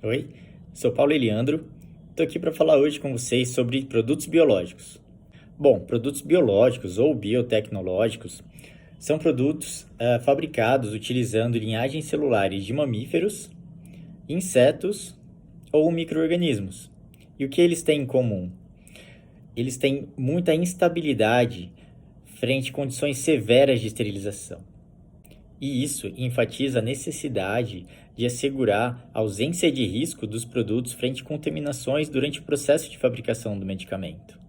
Oi, sou Paulo Eliandro, estou aqui para falar hoje com vocês sobre produtos biológicos. Bom, produtos biológicos ou biotecnológicos são produtos fabricados utilizando linhagens celulares de mamíferos, insetos ou micro-organismos. E o que eles têm em comum? Eles têm muita instabilidade frente a condições severas de esterilização. E isso enfatiza a necessidade de assegurar a ausência de risco dos produtos frente a contaminações durante o processo de fabricação do medicamento.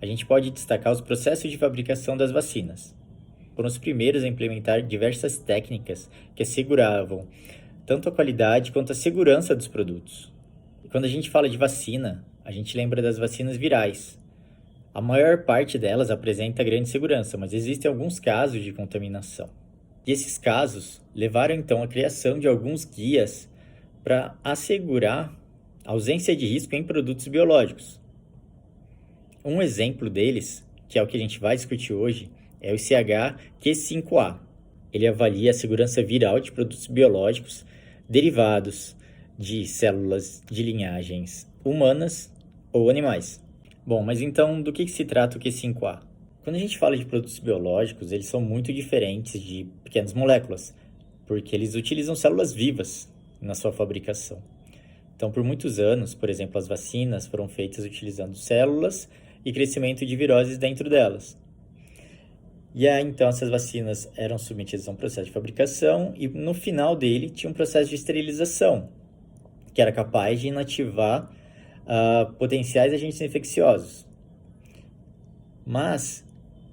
A gente pode destacar os processos de fabricação das vacinas. Foram os primeiros a implementar diversas técnicas que asseguravam tanto a qualidade quanto a segurança dos produtos. E quando a gente fala de vacina, a gente lembra das vacinas virais. A maior parte delas apresenta grande segurança, mas existem alguns casos de contaminação. E esses casos levaram então à criação de alguns guias para assegurar a ausência de risco em produtos biológicos. Um exemplo deles, que é o que a gente vai discutir hoje, é o ICH-Q5A. Ele avalia a segurança viral de produtos biológicos derivados de células de linhagens humanas ou animais. Bom, mas então do que se trata o Q5A? Quando a gente fala de produtos biológicos, eles são muito diferentes de pequenas moléculas, porque eles utilizam células vivas na sua fabricação. Então, por muitos anos, por exemplo, as vacinas foram feitas utilizando células e crescimento de viroses dentro delas. E aí, então, essas vacinas eram submetidas a um processo de fabricação e no final dele tinha um processo de esterilização, que era capaz de inativar potenciais agentes infecciosos. Mas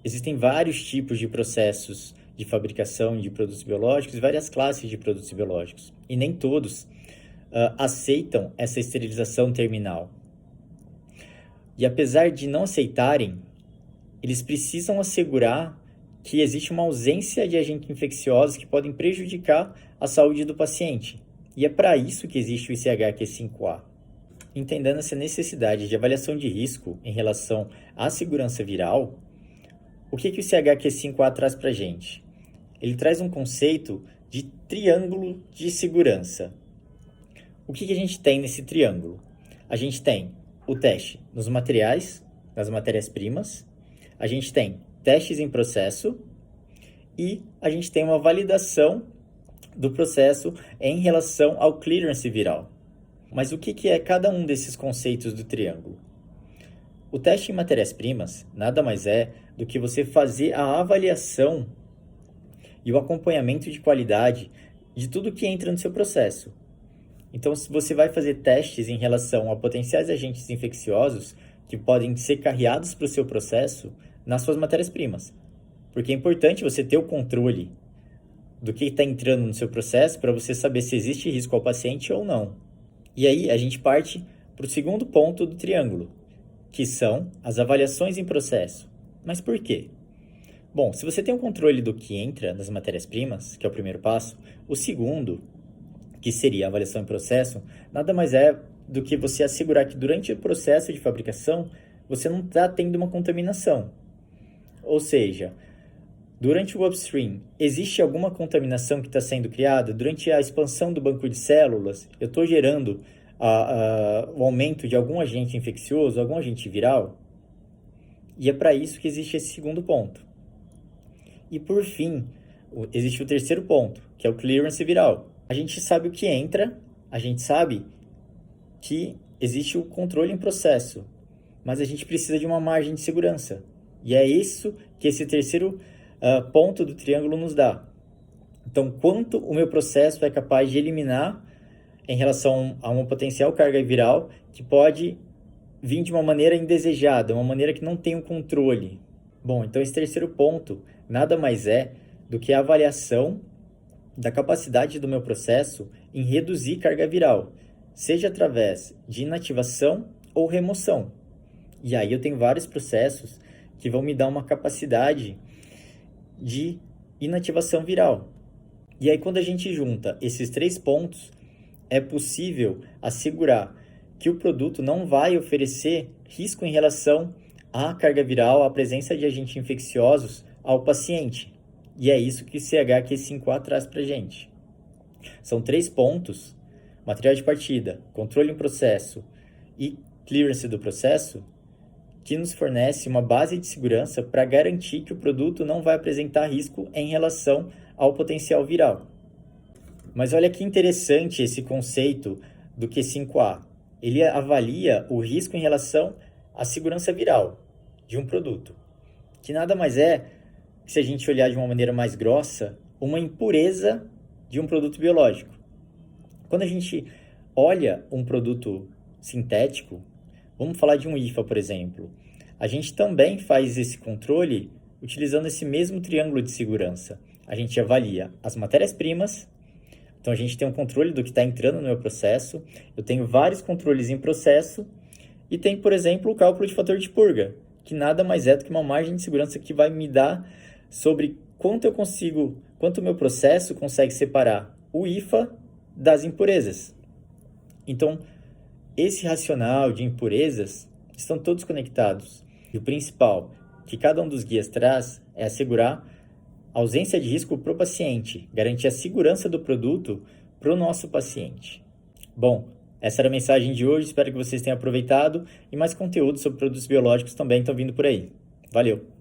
existem vários tipos de processos de fabricação de produtos biológicos e várias classes de produtos biológicos. E nem todos aceitam essa esterilização terminal. E apesar de não aceitarem, eles precisam assegurar que existe uma ausência de agentes infecciosos que podem prejudicar a saúde do paciente. E é para isso que existe o ICH-Q5A. Entendendo essa necessidade de avaliação de risco em relação à segurança viral, o que o ICH-Q5A traz para a gente? Ele traz um conceito de triângulo de segurança. O que a gente tem nesse triângulo? A gente tem o teste nos materiais, nas matérias-primas, a gente tem testes em processo e a gente tem uma validação do processo em relação ao clearance viral. Mas o que é cada um desses conceitos do triângulo? O teste em matérias-primas nada mais é do que você fazer a avaliação e o acompanhamento de qualidade de tudo que entra no seu processo. Então, se você vai fazer testes em relação a potenciais agentes infecciosos que podem ser carreados para o seu processo nas suas matérias-primas. Porque é importante você ter o controle do que está entrando no seu processo para você saber se existe risco ao paciente ou não. E aí a gente parte para o segundo ponto do triângulo, que são as avaliações em processo. Mas por quê? Bom, se você tem um controle do que entra nas matérias-primas, que é o primeiro passo, o segundo, que seria a avaliação em processo, nada mais é do que você assegurar que durante o processo de fabricação você não está tendo uma contaminação. Ou seja, durante o upstream, existe alguma contaminação que está sendo criada? Durante a expansão do banco de células, eu estou gerando o aumento de algum agente infeccioso, algum agente viral? E é para isso que existe esse segundo ponto. E por fim, existe o terceiro ponto, que é o clearance viral. A gente sabe o que entra, a gente sabe que existe o controle em processo, mas a gente precisa de uma margem de segurança. E é isso que esse terceiro ponto do triângulo nos dá. Então, quanto o meu processo é capaz de eliminar em relação a uma potencial carga viral que pode vir de uma maneira indesejada, uma maneira que não tem o controle. Bom, então esse terceiro ponto nada mais é do que a avaliação da capacidade do meu processo em reduzir carga viral, seja através de inativação ou remoção. E aí eu tenho vários processos que vão me dar uma capacidade de inativação viral. E aí quando a gente junta esses três pontos, é possível assegurar que o produto não vai oferecer risco em relação à carga viral, à presença de agentes infecciosos ao paciente. E é isso que o ICH-Q5A traz para a gente. São três pontos material de partida, controle em processo e clearance do processo, que nos fornece uma base de segurança para garantir que o produto não vai apresentar risco em relação ao potencial viral. Mas olha que interessante esse conceito do Q5A. Ele avalia o risco em relação à segurança viral de um produto, que nada mais é, se a gente olhar de uma maneira mais grossa, uma impureza de um produto biológico. Quando a gente olha um produto sintético, vamos falar de um IFA, por exemplo, a gente também faz esse controle utilizando esse mesmo triângulo de segurança. A gente avalia as matérias-primas, então a gente tem um controle do que está entrando no meu processo, eu tenho vários controles em processo e tem, por exemplo, o cálculo de fator de purga, que nada mais é do que uma margem de segurança que vai me dar sobre quanto o meu processo consegue separar o IFA das impurezas. Então, esse racional de impurezas estão todos conectados. E o principal que cada um dos guias traz é assegurar a ausência de risco para o paciente, garantir a segurança do produto para o nosso paciente. Bom, essa era a mensagem de hoje, espero que vocês tenham aproveitado e mais conteúdo sobre produtos biológicos também estão vindo por aí. Valeu!